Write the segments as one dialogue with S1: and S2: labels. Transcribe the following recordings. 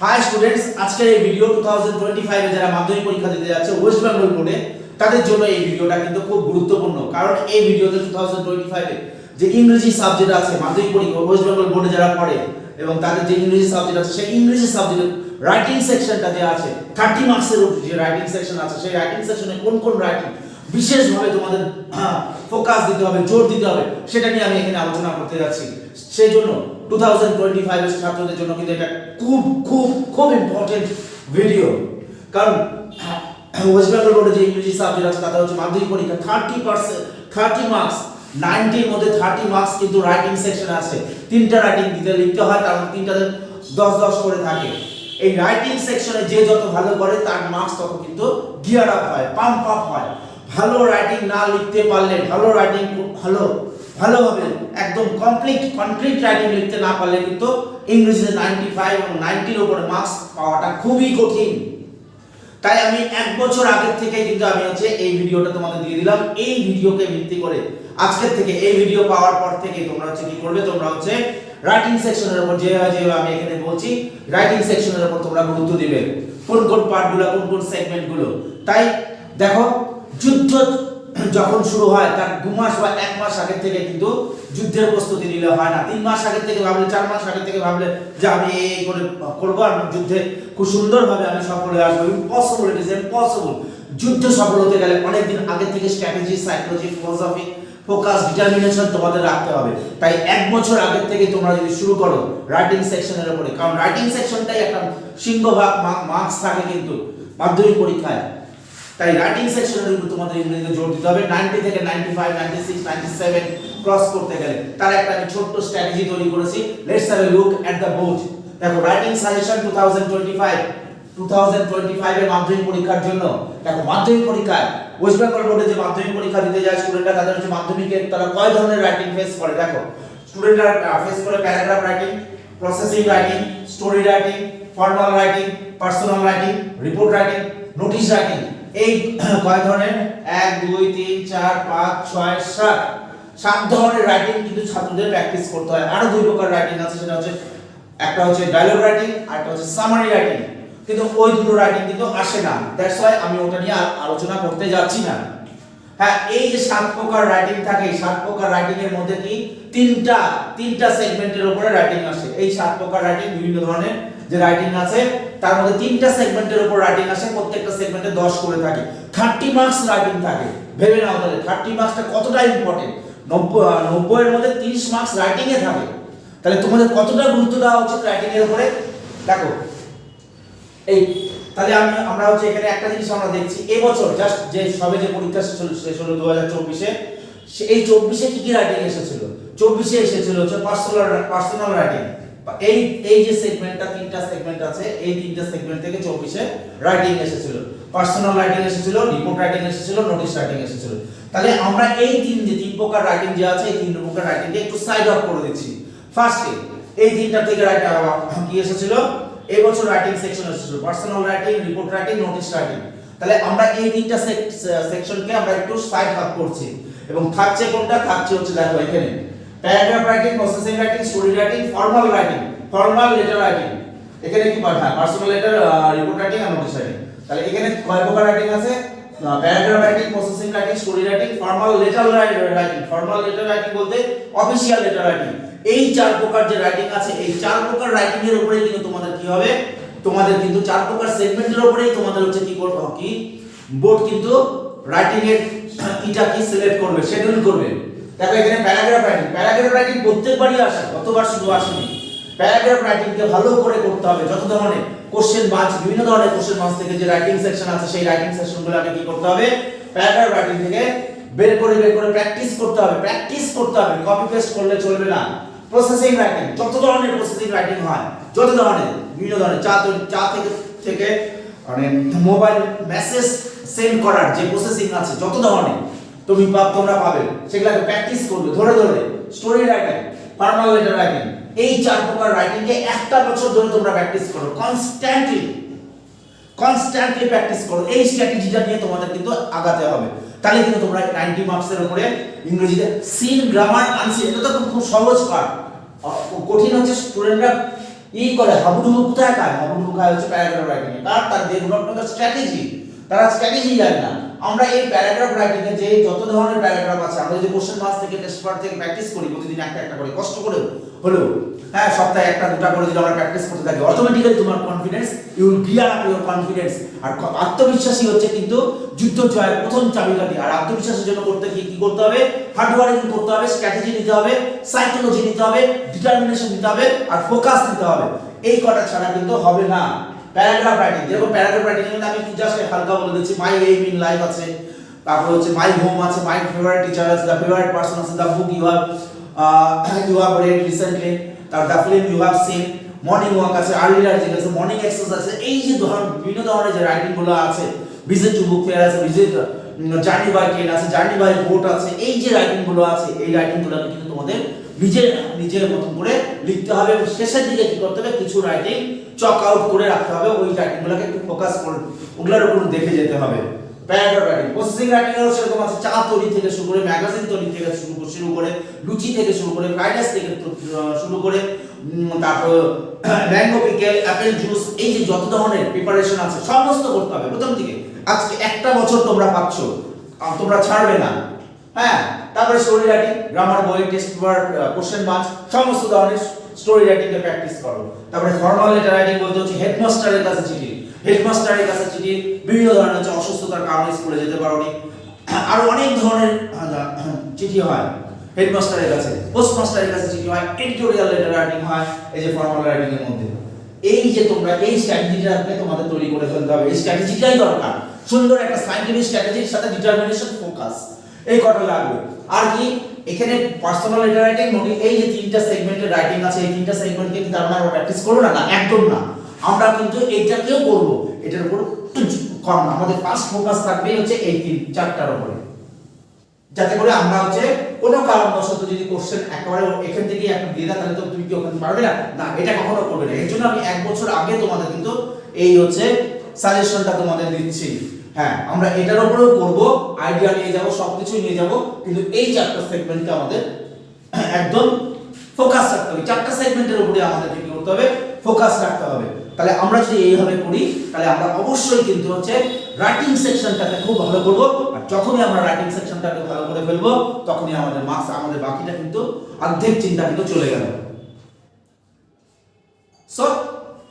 S1: High students, আজকের এই video 2025 এ যারা মাধ্যমিক পরীক্ষা দিতে যাচ্ছে ওয়েস্ট বেঙ্গল বোর্ডে তাদের জন্য এই ভিডিওটা কিন্তু খুব গুরুত্বপূর্ণ। কারণ এই ভিডিওতে 2025 এ যে ইংরেজি সাবজেক্ট আছে মাধ্যমিক পরীক্ষা ওয়েস্ট বেঙ্গল বোর্ডে যারা পড়ে এবং তাদের যে ইংরেজি সাবজেক্ট আছে সেই ইংরেজি সাবজেক্টের রাইটিং সেকশনটা যে আছে 30 মার্কসের যে রাইটিং সেকশন আছে সেই রাইটিং সেকশনে কোন কোন রাইটিং বিশেষভাবে তোমাদের ফোকাস দিতে হবে, জোর দিতে হবে, সেটা নিয়ে আমি এখানে আলোচনা করতে যাচ্ছি। সেই জন্য 2025 এর ছাত্রদের জন্য কিন্তু এটা খুব খুব খুব ইম্পর্টেন্ট ভিডিও। কারণ ওয়েস্ট বেঙ্গল বোর্ডে যে ইংরেজি সাবজেক্ট আছে তাতে হচ্ছে মাধ্যমিক পরীক্ষা 30 মার্কস 90 এর মধ্যে 30 মার্কস কিন্তু রাইটিং সেকশন আছে। তিনটা রাইটিং দিতে লিখতে হয়, তার মধ্যে তিনটাতে 10 করে থাকে। এই রাইটিং সেকশনে যে যত ভালো করে তার মার্কস তত কিন্তু গিয়ার আপ হয়, পাম্প আপ হয়। ভালো রাইটিং না লিখতে পারলে, ভালো রাইটিং ভালোভাবে একদম কনক্রিট রাইটিং লিখতে না পারলে কিন্তু ইংরেজিতে 95 এবং 90 এর উপরে মার্কস পাওয়াটা খুবই কঠিন। তাই আমি এক বছর আগের থেকে কিন্তু আমি হচ্ছে এই ভিডিওটা তোমাদের দিয়ে দিলাম। এই ভিডিওকে ভিত্তি করে আজকের থেকে এই ভিডিও পাওয়ার পর থেকে তোমরা হচ্ছে কি করবে, তোমরা হচ্ছে রাইটিং সেকশনের উপর যে আমি এখানে বলছি রাইটিং সেকশনের উপর তোমরা গুরুত্ব দিবে। কোন কোন পার্টগুলো, কোন কোন সেগমেন্টগুলো। তাই দেখো, যুদ্ধ যখন শুরু হয় তার 2 মাস বা 1 মাস আগে থেকে কিন্তু যুদ্ধের প্রস্তুতি নিলে হয় না। 3 মাস আগে থেকে ভাবলে, 4 মাস আগে থেকে ভাবলে যে আমি এই করে করব আর যুদ্ধে খুব সুন্দরভাবে আমি সফল হয়ে আসবো, ইম্পসিবল, ইট ইজ ইম্পসিবল। যুদ্ধ সফল হতে গেলে অনেক দিন আগে থেকে strategy, psychology, philosophy, focus, determination তোমাদের রাখতে হবে। তাই 1 বছর আগে থেকে তোমরা যদি শুরু করো রাইটিং সেকশনের উপরে, কারণ রাইটিং সেকশনটাই একটা সিংহভাগ মার্কস থাকে কিন্তু মাধ্যমিক পরীক্ষায়। তাই রাইটিং সেকশনের উপর তোমাদের ইংরেজিতে জোর দিতে হবে। 90 থেকে 95, 96, 97 ক্রস করতে গেলে তার একটা আমি ছোট্ট স্ট্র্যাটেজি তৈরি করেছি। Let's have a look at the board. দেখো, রাইটিং সাজেশন 2025 এর মাধ্যমিক পরীক্ষার জন্য। দেখো, মাধ্যমিক পরীক্ষায় ওয়েস্ট বেঙ্গল বোর্ডে যে মাধ্যমিক পরীক্ষা দিতে যায় স্টুডেন্টরা, তাদের হচ্ছে মাধ্যমিকের তারা কয় ধরনের রাইটিং ফেস করে। দেখো, স্টুডেন্টরা ফেস করে paragraph writing, processing writing, story writing, formal writing, personal writing, report writing, notice writing. এই কয় ধরনের? 1 2 3 4 5 6 7 ধরনের রাইটিং কিন্তু ছাত্রদের প্র্যাকটিস করতে হয়। আরো 2 প্রকার রাইটিং আছে, সেটা হচ্ছে একটা হচ্ছে ডায়লগ রাইটিং আর একটা হচ্ছে সামারি রাইটিং। কিন্তু ওই দুটো রাইটিং কিন্তু আসে না, দ্যাটস ওয়াই আমি ওটা নিয়ে আলোচনা করতে যাচ্ছি না। হ্যাঁ, এই যে 7 প্রকার রাইটিং থাকে, এই 7 প্রকার রাইটিং এর মধ্যে কি তিনটা সেগমেন্টের উপরে রাইটিং আসে। এই 7 প্রকার রাইটিং বিভিন্ন ধরনের যে রাইটিং আছে তার মধ্যে 3টা সেগমেন্টের উপর রাইটিং আসে। প্রত্যেকটা সেগমেন্টে 10 করে থাকে, 30 মার্কস রাইটিং থাকে। ভেবে নাও তাহলে 30 মার্কসটা কতটা ইম্পর্টেন্ট। 90 এর মধ্যে 30 মার্কস রাইটিং এ থাকে, তাহলে তোমাদের কতটা গুরুত্ব দেওয়া উচিত রাইটিং এর উপরে। দেখো, এই তাহলে আমরা হচ্ছে এখানে একটা জিনিস আমরা দেখছি, এবছর জাস্ট যে সবে যে পরীক্ষা শেষ হলো 2024 এ, এই 24 এ কি রাইটিং এসেছিল? 24 এ এসেছিল হচ্ছে পার্সোনাল রাইটিং। এই যে সেগমেন্টটা, 3টা সেগমেন্ট আছে, এই 3টা সেগমেন্ট থেকে 24 এ রাইটিং এসেছিল। পার্সোনাল রাইটিং এসেছিল, রিপোর্ট রাইটিং এসেছিল, নোটিশ রাইটিং এসেছিল। তাহলে আমরা এই 3 প্রকার রাইটিং যে আছে, এই 3 প্রকার রাইটিংকে একটু সাইড অফ করে দিচ্ছি। ফার্স্টে এই 3টা থেকে রাইটিং কি এসেছিল? এই বছর রাইটিং সেকশন এসেছিল personal writing, report writing, notice writing. তাহলে আমরা এই 3টা সেকশনকে আমরা একটু সাইড অফ করছি এবং থাকছে কোনটা? থাকছে হচ্ছে দেখো এখানে paragraph writing, processing writing, story writing, formal writing, formal letter writing. এখানে কি পাঠা? পার্সোনাল লেটার, রিপোর্ট রাইটিং আর নোটিশ রাইটিং। তাহলে এখানে কয় প্রকার রাইটিং আছে? Paragraph writing, processing writing, story writing, formal letter writing. Formal letter writing বলতে অফিশিয়াল লেটার রাইটিং। এই 4 প্রকার যে রাইটিং আছে, এই 4 প্রকার রাইটিং এর উপরেই কিন্তু তোমাদের কি হবে, তোমাদের কিন্তু 4 প্রকার সেগমেন্টের উপরেই তোমাদের হচ্ছে কি করবে, কি বোর্ড কিন্তু রাইটিং এর এটা কি সিলেক্ট করবে, শিডিউল করবে। দেখো এখানে প্যারাগ্রাফ রাইটিং প্রত্যেকবারই আসে, কতবার শুধু আসেনি। প্যারাগ্রাফ রাইটিংকে ভালো করে করতে হবে। যত ধরনের কোশ্চেন বাঁচ, বিভিন্ন ধরনের কোশ্চেন বাঁচ থেকে যে রাইটিং সেকশন আছে সেই রাইটিং সেকশনগুলোকে কি করতে হবে, প্যারাগ্রাফ রাইটিং থেকে বের করে প্র্যাকটিস করতে হবে। কপি পেস্ট করলে চলবে না। প্রসেসিং রাইটিং, যত ধরনের প্রসেসিং রাইটিং হয়, যত ধরনের বিভিন্ন ধরনের চা থেকে মানে মোবাইল মেসেজ সেন্ড করার যে প্রসেসিং আছে, যত ধরনের তোমরা পাবে, সেগুলোকে প্র্যাকটিস করবে ধরে। Story writing, formal letter writing, এই 4 প্রকার রাইটিংকে একটা বছর ধরে তোমরা প্র্যাকটিস করো, কনস্ট্যান্টলি প্র্যাকটিস করো। এই স্ট্র্যাটেজিটা নিয়ে তোমাদের কিন্তু আগাতে হবে। তাহলে কিন্তু তোমরা 90 মার্কসের উপরে ইংরেজিতে সিন, গ্রামার, আনসিন, এটা তো খুব সহজ পার্ট। কঠিন হচ্ছে স্টুডেন্টরা এই করে হাবুডুবু কোথায় খায়, হাবুডুবু খায় হচ্ছে প্যারাগ্রাফ রাইটিং এ। কারণ তার they not know the strategy, তারা স্ট্র্যাটেজি জানে না। আমরা এই প্যারাগ্রাফ রাইটিং এ যে যত ধরনের প্যারাগ্রাফ আছে, আমরা যদি কোশ্চেন মাস থেকে টেস্ট পেপার থেকে প্র্যাকটিস করি প্রতিদিন একটা একটা করে কষ্ট করে হলো, হ্যাঁ সপ্তাহে একটা দুটা করে যদি আমরা প্র্যাকটিস করতে থাকি, অটোমেটিক্যালি তোমার confidence, you will gear up your confidence. আর আত্মবিশ্বাসী হচ্ছে কিন্তু যুদ্ধ জয়ের প্রথম চাবিকাঠি। আর আত্মবিশ্বাসের জন্য করতে কি করতে হবে, হার্ড ওয়ার্কিং করতে হবে, স্ট্র্যাটেজি নিতে হবে, সাইকোলজি নিতে হবে, ডিটারমিনেশন নিতে হবে, আর ফোকাস নিতে হবে। এই কটা ছাড়া কিন্তু হবে না। প্যারাগ্রাফ রাইটিং, যেরকম প্যারাগ্রাফ রাইটিং এর আমি জাস্ট হালকা বলে দিচ্ছি, মাই এইম ইন লাইফ আছে, তারপর হচ্ছে মাই হোম আছে, মাই ফেভারিট টিচার আছে, দ্য ফেভারিট পারসন আছে, the book you have read recently, তার the film you have seen, morning walk আছে, আর্লি রাইজিং আছে, মর্নিং এক্সারসাইজ আছে। এই যে বিভিন্ন ধরনের যে রাইটিং গুলো আছে, ভিজিট টু বুক ফেয়ার আছে, ভিজিট জার্নি বাই ট্রেন আছে, জার্নি বাই বোট আছে, এই যে রাইটিং গুলো আছে, এই রাইটিং গুলো কিন্তু তোমাদের নিজের মতন করে লিখতে হবে। শেষের দিকে কি করতে হবে, কিছু রাইটিং চক আউট করে রাখতে হবে, ওই রাইটিং গুলোকে একটু ফোকাস করে ওগুলোর উপর দেখে যেতে হবে। প্যারাগ্রাফ রাইটিং, প্রসেসিং রাইটিং এর সেরকম আছে, চা তৈরি থেকে শুরু করে, ম্যাগাজিন তৈরি থেকে শুরু করে, লুচি থেকে শুরু করে, ফ্রাইড রাইস থেকে শুরু করে, তারপর ম্যাঙ্গো পিকেল, অ্যাপেল জুস, এই যে যত ধরনের প্রিপারেশন আছে সমস্ত করতে হবে প্রথম থেকে। আজকে একটা বছর তোমরা পাচ্ছ, তোমরা ছাড়বে না, হ্যাঁ। তারপরে স্টোরি রাইটিং, গ্রামার বই, টেস্ট পেপার, কোশ্চেন মার্কস, সমস্ত ধরনের স্টোরি রাইটিং এর প্র্যাকটিস করো। তারপরে ফর্মাল লেটার রাইটিং বলতে হচ্ছে হেডমাস্টারের কাছে চিঠি, হেডমাস্টারের কাছে চিঠি, বিভিন্ন ধরনের হচ্ছে অসুস্থতার কারণে স্কুলে যেতে পারোনি, আরো অনেক ধরনের চিঠি হয় হেডমাস্টারের কাছে, পোস্টমাস্টারের কাছে চিঠি হয়, এডিটোরিয়াল লেটার রাইটিং হয়, এই যে ফর্মাল রাইটিং এর মধ্যে। এই যে তোমরা এই স্ট্র্যাটেজিটাকে তোমাদের তৈরি করে ফেলতে হবে, এই স্ট্র্যাটেজিটাই দরকার, সুন্দর একটা সায়েন্টিফিক স্ট্র্যাটেজির সাথে ডিটারমিনেশন, ফোকাস, এই কটা লাগবে। আর কি এখানে পার্সোনাল লেটার রাইটিং, নোটিং, এই যে তিনটা সেগমেন্টের রাইটিং আছে, এই তিনটা সেগমেন্টকে কি তার মানে আমরা প্র্যাকটিস করব না? না, একদম না। আমরা কিন্তু এইটাকেও করব, এটার উপর কম না, আমাদের ফার্স্ট ফোকাস থাকবে হচ্ছে এই চারটার উপরে, যাতে করে আমরা হচ্ছে কোনো কারণবশত যদি কোশ্চেন একেবারে এখান থেকে একটা দিয়ে দাও, তাহলে তো তুমি কি ওখানে পারবে না, না, এটা কখনো করবে না। এর জন্য আমি এক বছর আগে তোমাদের কিন্তু এই হচ্ছে সাজেশনটা তোমাদের দিচ্ছি। হ্যাঁ, আমরা এটার উপরেও করব, আইডিয়া নিয়ে যাব, সবকিছু নিয়ে যাব, কিন্তু এই চারটা সেগমেন্টকে আমাদের একদম ফোকাস রাখতে হবে। চারটা সেগমেন্টের উপরে আমাদের কি করতে হবে, ফোকাস রাখতে হবে। তাহলে আমরা যদি এইভাবে করি, তাহলে আমরা অবশ্যই কিন্তু হচ্ছে রাইটিং সেকশনটাকে খুব ভালো করব। আর যখনই আমরা রাইটিং সেকশনটাকে ভালো করে ফেলবো, তখনই আমাদের মার্কস, আমাদের বাকিটা কিন্তু অর্ধেক চিন্তা কিন্তু চলে গেল। সো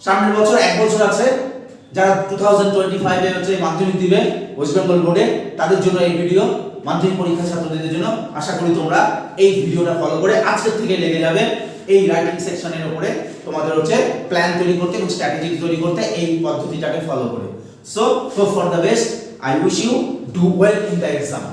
S1: সামনের বছর এক বছর আছে, যারা 2025 এ হচ্ছে মাধ্যমিক দিবে ওয়েস্ট বেঙ্গল বোর্ডে, তাদের জন্য এই ভিডিও, মাধ্যমিক পরীক্ষা ছাত্রদের জন্য। আশা করি তোমরা এই ভিডিওটা ফলো করে আজকের থেকে লেগে যাবে এই রাইটিং সেকশনের উপরে তোমাদের হচ্ছে প্ল্যান তৈরি করতে এবং স্ট্র্যাটেজি তৈরি করতে, এই পদ্ধতিটাকে ফলো করে। So for the best, I wish you do well in the exam.